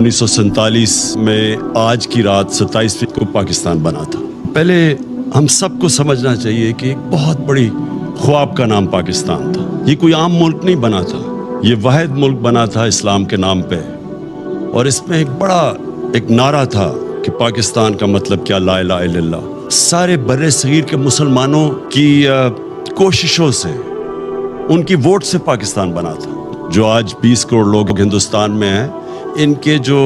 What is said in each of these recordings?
1947 میں آج کی رات 27 کو پاکستان بنا تھا۔ پہلے ہم سب کو سمجھنا چاہیے کہ ایک بہت بڑی خواب کا نام پاکستان تھا۔ یہ کوئی عام ملک نہیں بنا تھا، یہ واحد ملک بنا تھا اسلام کے نام پہ، اور اس میں ایک نعرہ تھا کہ پاکستان کا مطلب کیا، لا الہ الا اللہ۔ سارے بر صغیر کے مسلمانوں کی کوششوں سے، ان کی ووٹ سے پاکستان بنا تھا۔ جو آج 20 کروڑ لوگ ہندوستان میں ہیں، ان کے جو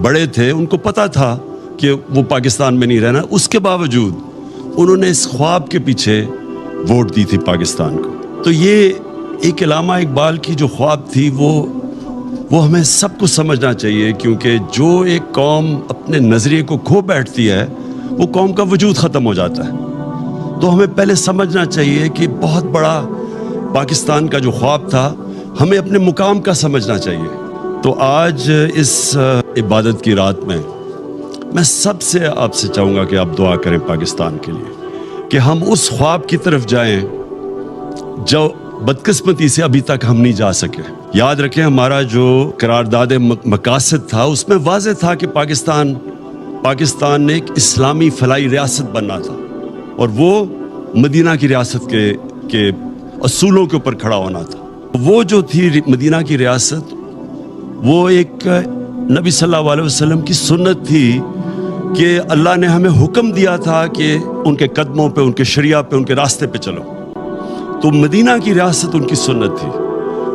بڑے تھے ان کو پتا تھا کہ وہ پاکستان میں نہیں رہنا، اس کے باوجود انہوں نے اس خواب کے پیچھے ووٹ دی تھی پاکستان کو۔ تو یہ ایک علامہ اقبال کی جو خواب تھی وہ ہمیں سب کو سمجھنا چاہیے، کیونکہ جو ایک قوم اپنے نظریے کو کھو بیٹھتی ہے وہ قوم کا وجود ختم ہو جاتا ہے۔ تو ہمیں پہلے سمجھنا چاہیے کہ بہت بڑا پاکستان کا جو خواب تھا ہمیں اپنے مقام کا سمجھنا چاہیے۔ تو آج اس عبادت کی رات میں سب سے آپ سے چاہوں گا کہ آپ دعا کریں پاکستان کے لیے، کہ ہم اس خواب کی طرف جائیں جو بدقسمتی سے ابھی تک ہم نہیں جا سکے۔ یاد رکھیں، ہمارا جو قرارداد مقاصد تھا اس میں واضح تھا کہ پاکستان نے ایک اسلامی فلاحی ریاست بننا تھا، اور وہ مدینہ کی ریاست کے اصولوں کے اوپر کھڑا ہونا تھا۔ وہ جو تھی مدینہ کی ریاست، وہ ایک نبی صلی اللہ علیہ وسلم کی سنت تھی کہ اللہ نے ہمیں حکم دیا تھا کہ ان کے قدموں پہ، ان کے شریعہ پہ، ان کے راستے پہ چلو۔ تو مدینہ کی ریاست ان کی سنت تھی،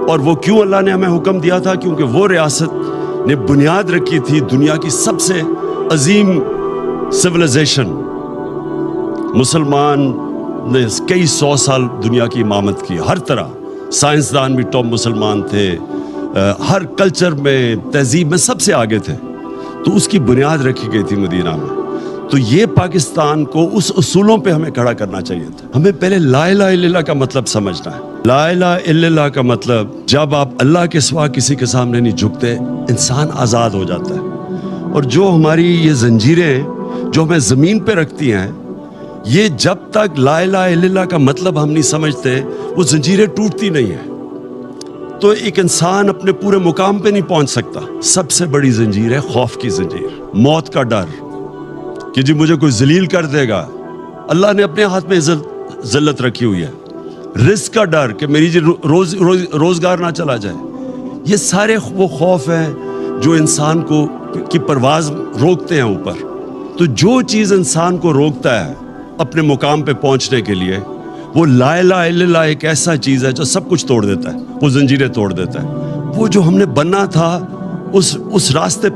اور وہ کیوں اللہ نے ہمیں حکم دیا تھا؟ کیونکہ وہ ریاست نے بنیاد رکھی تھی دنیا کی سب سے عظیم سویلائزیشن۔ مسلمان نے کئی 100 سال دنیا کی امامت کی، ہر طرح سائنسدان بھی ٹاپ مسلمان تھے، ہر کلچر میں، تہذیب میں سب سے آگے تھے۔ تو اس کی بنیاد رکھی گئی تھی مدینہ میں۔ تو یہ پاکستان کو اس اصولوں پہ ہمیں کھڑا کرنا چاہیے تھا۔ ہمیں پہلے لا الہ الا اللہ کا مطلب سمجھنا ہے۔ لا الہ الا اللہ کا مطلب، جب آپ اللہ کے سوا کسی کے سامنے نہیں جھکتے، انسان آزاد ہو جاتا ہے۔ اور جو ہماری یہ زنجیریں جو ہمیں زمین پہ رکھتی ہیں، یہ جب تک لا الہ الا اللہ کا مطلب ہم نہیں سمجھتے، وہ زنجیریں ٹوٹتی نہیں ہیں۔ تو ایک انسان اپنے پورے مقام پہ نہیں پہنچ سکتا۔ سب سے بڑی زنجیر ہے خوف کی زنجیر، موت کا ڈر کہ جی مجھے کوئی ذلیل کر دے گا۔ اللہ نے اپنے ہاتھ میں ذلت رکھی ہوئی ہے۔ رزق کا ڈر کہ میری جی روزگار نہ چلا جائے۔ یہ سارے وہ خوف ہیں جو انسان کی پرواز روکتے ہیں اوپر۔ تو جو چیز انسان کو روکتا ہے اپنے مقام پہ پہنچنے کے لیے، وہ لا الہ الا اللہ ایک ایسا چیز ہے جو سب کچھ توڑ دیتا ہے، وہ زنجیریں توڑ دیتا ہے۔ وہ جو ہم نے بننا تھا، اس راستے پہ